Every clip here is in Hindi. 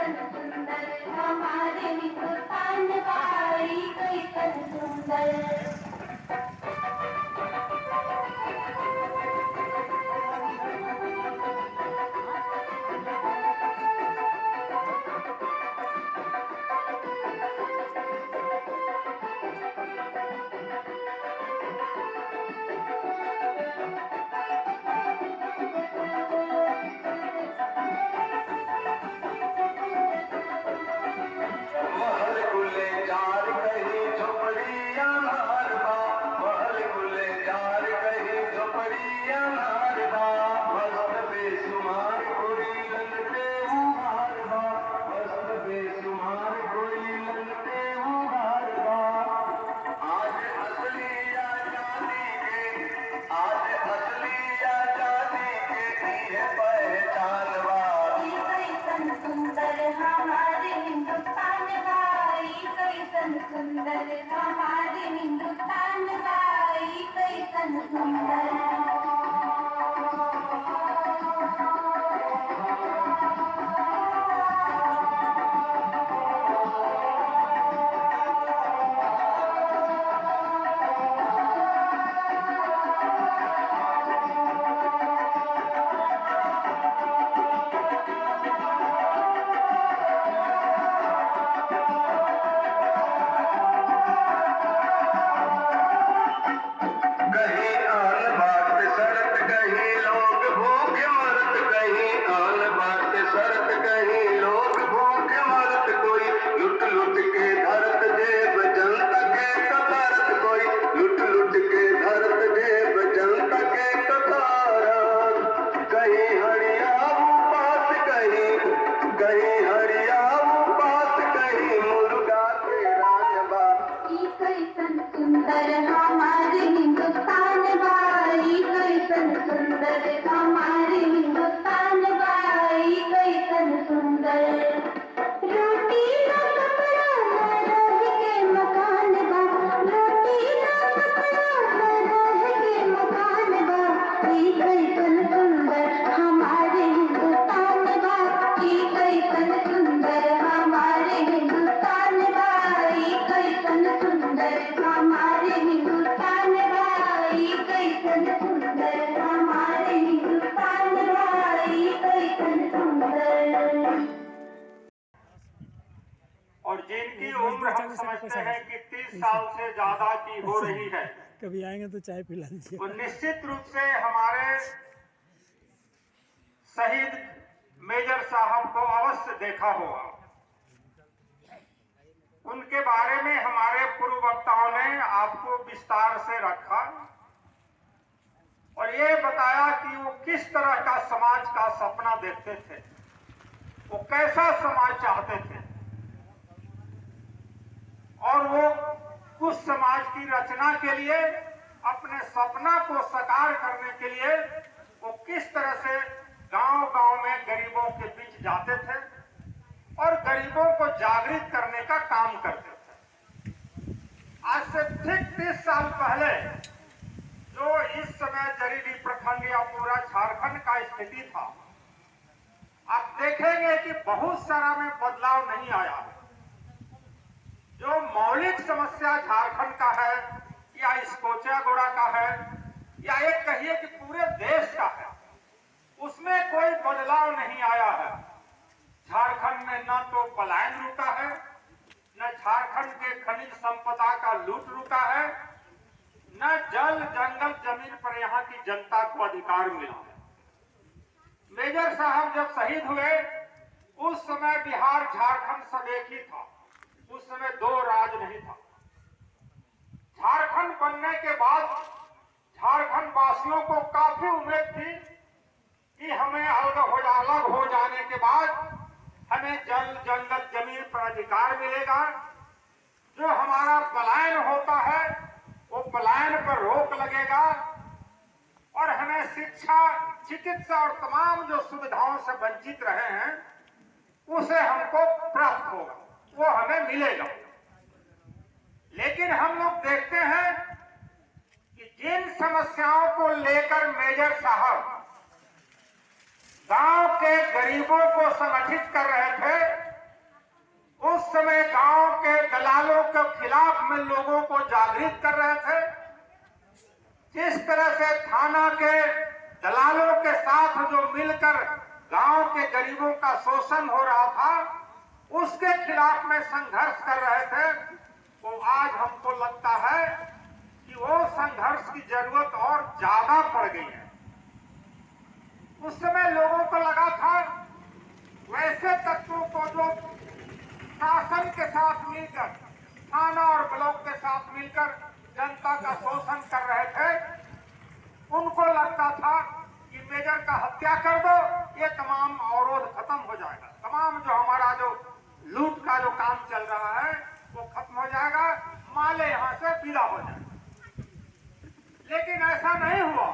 कैसन सुंदर हमारे हिंदुस्तान भाई कैसन सुंदर। सुंदर हमारे हिंदुस्तान भाई कैसन सुंदर। और जिनकी उम्र हम समझते हैं कि 30 साल से ज्यादा की हो रही है, कभी आएंगे तो चाय पिला दीजिए। वो निश्चित रूप से हमारे शहीद मेजर साहब को अवश्य देखा होगा। उनके बारे में हमारे पूर्व वक्ताओं ने आपको विस्तार से रखा और ये बताया कि वो किस तरह का समाज का सपना देखते थे, वो कैसा समाज चाहते थे और वो उस समाज की रचना के लिए, अपने सपना को साकार करने के लिए वो किस तरह से गांव-गांव में गरीबों के बीच जाते थे और गरीबों को जागृत करने का काम करते थे। आज से ठीक 30 साल पहले जो इस समय जरीडी प्रखंड या पूरा झारखंड का स्थिति था, आप देखेंगे कि बहुत सारा में बदलाव नहीं आया है। जो मौलिक समस्या झारखंड का है या इस कोचागोड़ा का है या एक कहिए कि पूरे देश का है, उसमें कोई बदलाव नहीं आया है। झारखंड में न तो पलायन रुका है, न झारखंड के खनिज संपदा का लूट रुका है, न जल जंगल जमीन पर यहाँ की जनता को अधिकार मिला है। मेजर साहब जब शहीद हुए उस समय बिहार झारखंड सब एक ही था, उस समय दो राज नहीं था। झारखंड बनने के बाद झारखंड वासियों को काफी उम्मीद थी कि हमें अलग हो जाने के बाद हमें जल जंगल जमीन पर अधिकार मिलेगा, जो हमारा पलायन होता है वो पलायन पर रोक लगेगा और हमें शिक्षा, चिकित्सा और तमाम जो सुविधाओं से वंचित रहे हैं उसे हमको प्राप्त होगा, वो हमें मिलेगा। लेकिन हम लोग देखते हैं कि जिन समस्याओं को लेकर मेजर साहब गांव के गरीबों को संगठित कर रहे थे में लोगों को जागृत कर रहे थे। जिस तरह से थाना के दलालों के साथ जो मिलकर गांव के गरीबों का शोषण हो रहा था, उसके खिलाफ में संघर्ष कर रहे थे, वो आज हमको लगता है कि वो संघर्ष की जरूरत और ज्यादा पड़ गई है। उस समय लोगों को लगा था वैसे तत्वों को जो शासन के साथ मिलकर, थाना और ब्लॉक के साथ मिलकर जनता का शोषण कर रहे थे, उनको लगता था कि मेजर का हत्या कर दो, ये तमाम अवरोध खत्म हो जाएगा, तमाम जो हमारा जो लूट का जो काम चल रहा है वो खत्म हो जाएगा, माले यहाँ से विदा हो जाएगा। लेकिन ऐसा नहीं हुआ।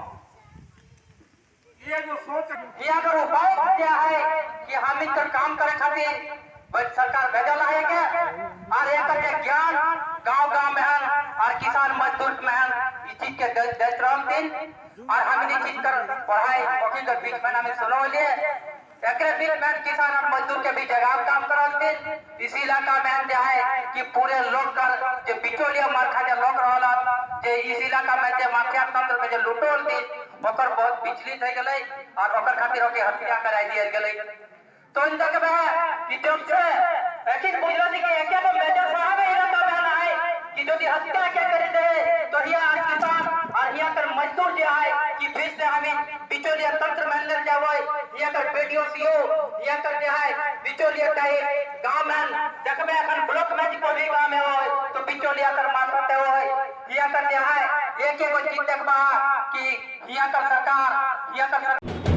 ये जो सोच अगर उपाय क्या है कि हम इन पर काम करे खातिर सरकार भेजल है क्या, और एक ज्ञान गांव में है और किसान मजदूर में है, इस चीज के देख रहे दिन और हम इन चीज कर पढ़ाई वकील के बीच में हमें सुनो लिए एक बीच में किसान और मजदूर के बीच जगह काम करते। इसी इलाका में जो है कि पूरे लोग का जो बिचौलिया मार्का जो लोग रहला, जे इस इलाका में जो माफिया तंत्र में जो लूटोल थी ओकर बहुत विचलित हो गए और ओकर खातिर ओके हत्या कराई दिया गए। तो इन जगह में कि जब से एक ही बुझलो कि एक तो मेजर साहब इलाका में है कि जो हत्या क्या करे दे तो यहाँ किसान और यहाँ कर मजदूर जो है कि फिर से हमें बिचौलिया तंत्र में ले जावे, यहाँ कर पेडियो सीओ यहाँ कर जो है बिचौलिया टाइप गांव में जब में अखन ब्लॉक में को भी गांव में हो तो बिचौलिया कर मानते हो यहाँ कर जो है एक चीज देखबा कि यहाँ कर सरकार यहाँ कर